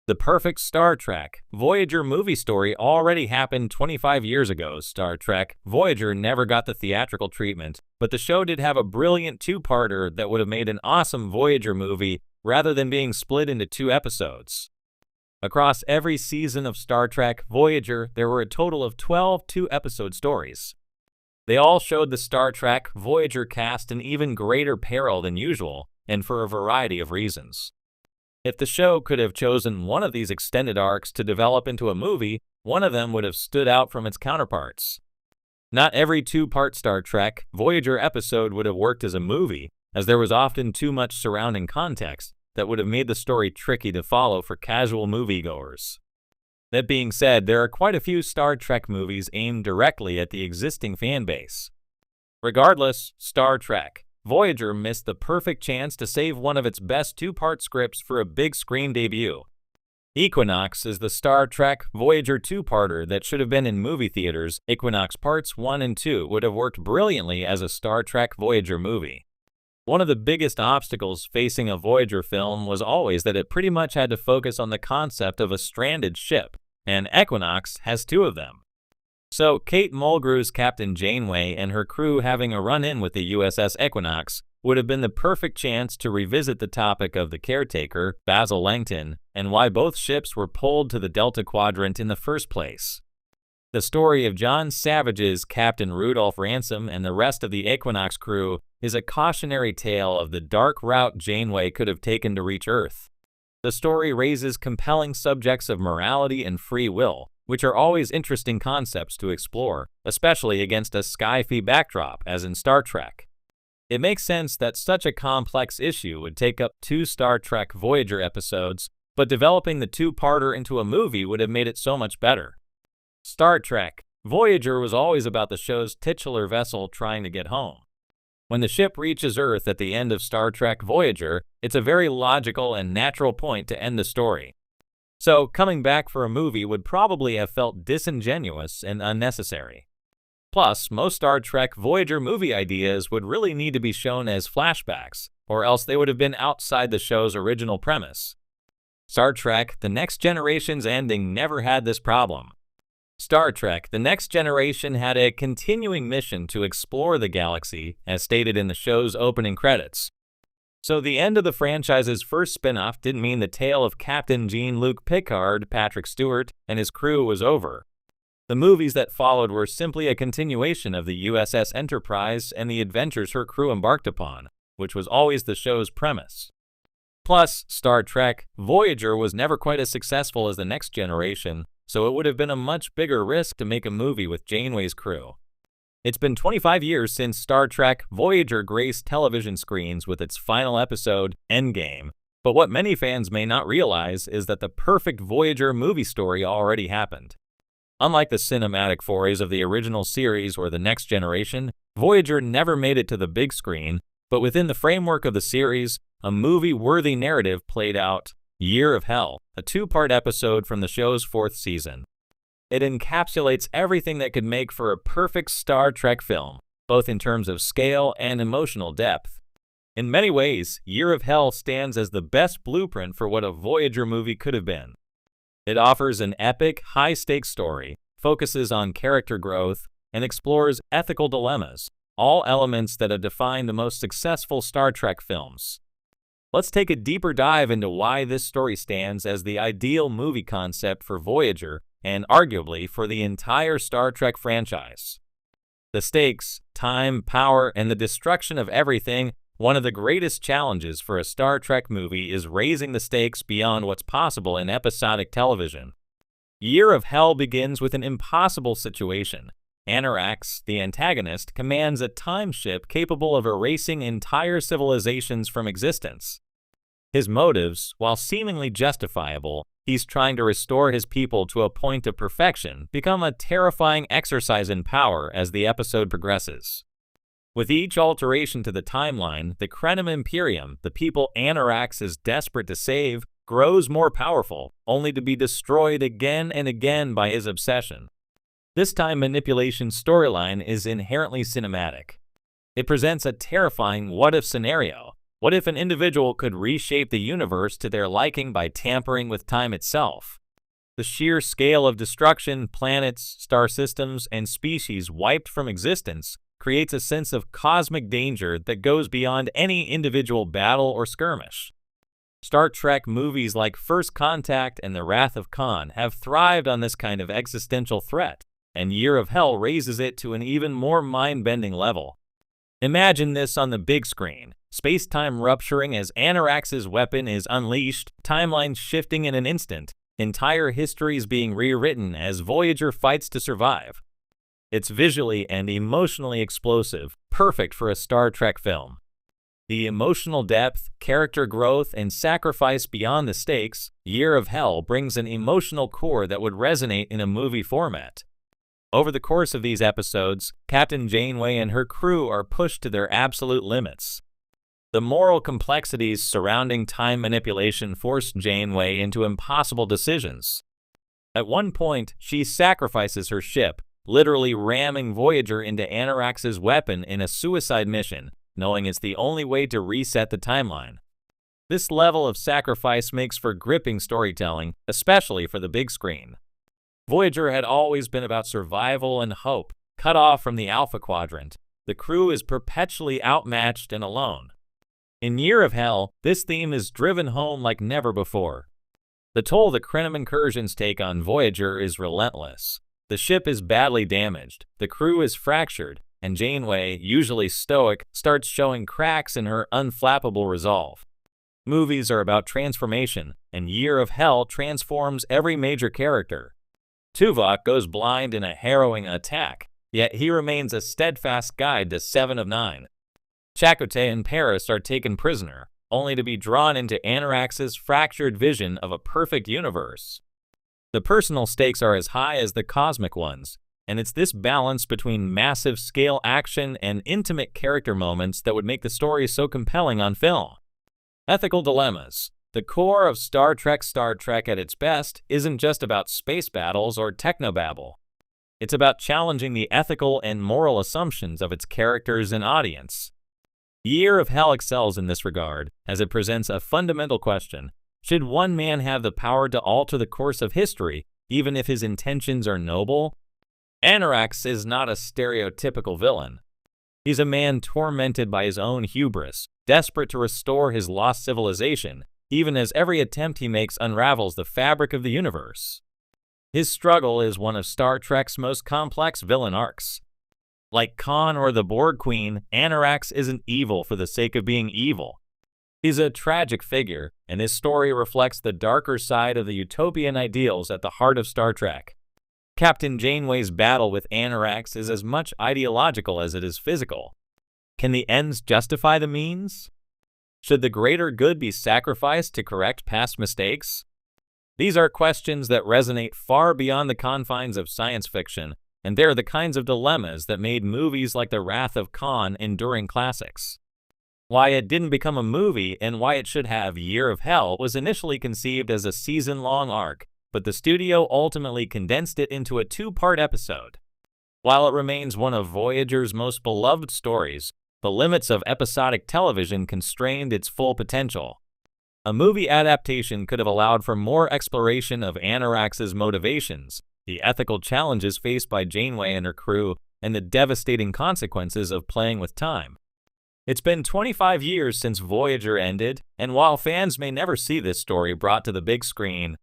The perfect Star Trek Voyager movie story already happened 25 years ago. Star Trek Voyager never got the theatrical treatment, but the show did have a brilliant two-parter that would have made an awesome Voyager movie rather than being split into 2 episodes. Across every season of Star Trek Voyager, there were a total of 12 two-episode stories. They all showed the Star Trek Voyager cast in even greater peril than usual, and for a variety of reasons. If the show could have chosen one of these extended arcs to develop into a movie, one of them would have stood out from its counterparts. Not every 2-part Star Trek Voyager episode would have worked as a movie, as there was often too much surrounding context that would have made the story tricky to follow for casual moviegoers. That being said, there are quite a few Star Trek movies aimed directly at the existing fan base. Regardless, Star Trek Voyager missed the perfect chance to save one of its best 2-part scripts for a big screen debut. Equinox is the Star Trek Voyager 2-parter that should have been in movie theaters. Equinox Parts 1 and 2 would have worked brilliantly as a Star Trek Voyager movie. One of the biggest obstacles facing a Voyager film was always that it pretty much had to focus on the concept of a stranded ship, and Equinox has 2 of them. So, Kate Mulgrew's Captain Janeway and her crew having a run-in with the USS Equinox would have been the perfect chance to revisit the topic of the caretaker, Basil Langton, and why both ships were pulled to the Delta Quadrant in the first place. The story of John Savage's Captain Rudolph Ransom and the rest of the Equinox crew is a cautionary tale of the dark route Janeway could have taken to reach Earth. The story raises compelling subjects of morality and free will, which are always interesting concepts to explore, especially against a sci-fi backdrop as in Star Trek. It makes sense that such a complex issue would take up 2 Star Trek Voyager episodes, but developing the 2-parter into a movie would have made it so much better. Star Trek Voyager was always about the show's titular vessel trying to get home. When the ship reaches Earth at the end of Star Trek Voyager, it's a very logical and natural point to end the story. So, coming back for a movie would probably have felt disingenuous and unnecessary. Plus, most Star Trek Voyager movie ideas would really need to be shown as flashbacks, or else they would have been outside the show's original premise. Star Trek The Next Generation's ending never had this problem. Star Trek The Next Generation had a continuing mission to explore the galaxy, as stated in the show's opening credits. So the end of the franchise's first spin-off didn't mean the tale of Captain Jean-Luc Picard, Patrick Stewart, and his crew was over. The movies that followed were simply a continuation of the USS Enterprise and the adventures her crew embarked upon, which was always the show's premise. Plus, Star Trek Voyager was never quite as successful as The Next Generation, so it would have been a much bigger risk to make a movie with Janeway's crew. It's been 25 years since Star Trek Voyager graced television screens with its final episode, Endgame, but what many fans may not realize is that the perfect Voyager movie story already happened. Unlike the cinematic forays of the original series or The Next Generation, Voyager never made it to the big screen, but within the framework of the series, a movie-worthy narrative played out. Year of Hell, a 2-part episode from the show's 4th season. It encapsulates everything that could make for a perfect Star Trek film, both in terms of scale and emotional depth. In many ways, Year of Hell stands as the best blueprint for what a Voyager movie could have been. It offers an epic, high-stakes story, focuses on character growth, and explores ethical dilemmas, all elements that have defined the most successful Star Trek films. Let's take a deeper dive into why this story stands as the ideal movie concept for Voyager and arguably for the entire Star Trek franchise. The stakes, time, power, and the destruction of everything. One of the greatest challenges for a Star Trek movie is raising the stakes beyond what's possible in episodic television. Year of Hell begins with an impossible situation. Anarax, the antagonist, commands a time ship capable of erasing entire civilizations from existence. His motives, while seemingly justifiable, he's trying to restore his people to a point of perfection, become a terrifying exercise in power as the episode progresses. With each alteration to the timeline, the Crenum Imperium, the people Anarax is desperate to save, grows more powerful, only to be destroyed again and again by his obsession. This time manipulation storyline is inherently cinematic. It presents a terrifying what-if scenario, What if an individual could reshape the universe to their liking by tampering with time itself? The sheer scale of destruction, planets, star systems, and species wiped from existence creates a sense of cosmic danger that goes beyond any individual battle or skirmish. Star Trek movies like First Contact and The Wrath of Khan have thrived on this kind of existential threat, and Year of Hell raises it to an even more mind-bending level. Imagine this on the big screen, space-time rupturing as Anarax's weapon is unleashed, timelines shifting in an instant, entire histories being rewritten as Voyager fights to survive. It's visually and emotionally explosive, perfect for a Star Trek film. The emotional depth, character growth, and sacrifice beyond the stakes, Year of Hell brings an emotional core that would resonate in a movie format. Over the course of these episodes, Captain Janeway and her crew are pushed to their absolute limits. The moral complexities surrounding time manipulation force Janeway into impossible decisions. At one point, she sacrifices her ship, literally ramming Voyager into Anarax's weapon in a suicide mission, knowing it's the only way to reset the timeline. This level of sacrifice makes for gripping storytelling, especially for the big screen. Voyager had always been about survival and hope. Cut off from the Alpha Quadrant, the crew is perpetually outmatched and alone. In Year of Hell, this theme is driven home like never before. The toll the Krenim incursions take on Voyager is relentless. The ship is badly damaged, the crew is fractured, and Janeway, usually stoic, starts showing cracks in her unflappable resolve. Movies are about transformation, and Year of Hell transforms every major character. Tuvok goes blind in a harrowing attack, yet he remains a steadfast guide to 7 of 9. Chakotay and Paris are taken prisoner, only to be drawn into Anarax's fractured vision of a perfect universe. The personal stakes are as high as the cosmic ones, and it's this balance between massive scale action and intimate character moments that would make the story so compelling on film. Ethical dilemmas. The core of Star Trek at its best isn't just about space battles or technobabble. It's about challenging the ethical and moral assumptions of its characters and audience. Year of Hell excels in this regard, as it presents a fundamental question. Should one man have the power to alter the course of history, even if his intentions are noble? Anarax is not a stereotypical villain. He's a man tormented by his own hubris, desperate to restore his lost civilization, even as every attempt he makes unravels the fabric of the universe. His struggle is one of Star Trek's most complex villain arcs. Like Khan or the Borg Queen, Anarax isn't evil for the sake of being evil. He's a tragic figure, and his story reflects the darker side of the utopian ideals at the heart of Star Trek. Captain Janeway's battle with Anarax is as much ideological as it is physical. Can the ends justify the means? Should the greater good be sacrificed to correct past mistakes? These are questions that resonate far beyond the confines of science fiction, and they're the kinds of dilemmas that made movies like The Wrath of Khan enduring classics. Why it didn't become a movie and why it should have Year of Hell was initially conceived as a season-long arc, but the studio ultimately condensed it into a 2-part episode. While it remains one of Voyager's most beloved stories, the limits of episodic television constrained its full potential. A movie adaptation could have allowed for more exploration of Anarax's motivations, the ethical challenges faced by Janeway and her crew, and the devastating consequences of playing with time. It's been 25 years since Voyager ended, and while fans may never see this story brought to the big screen,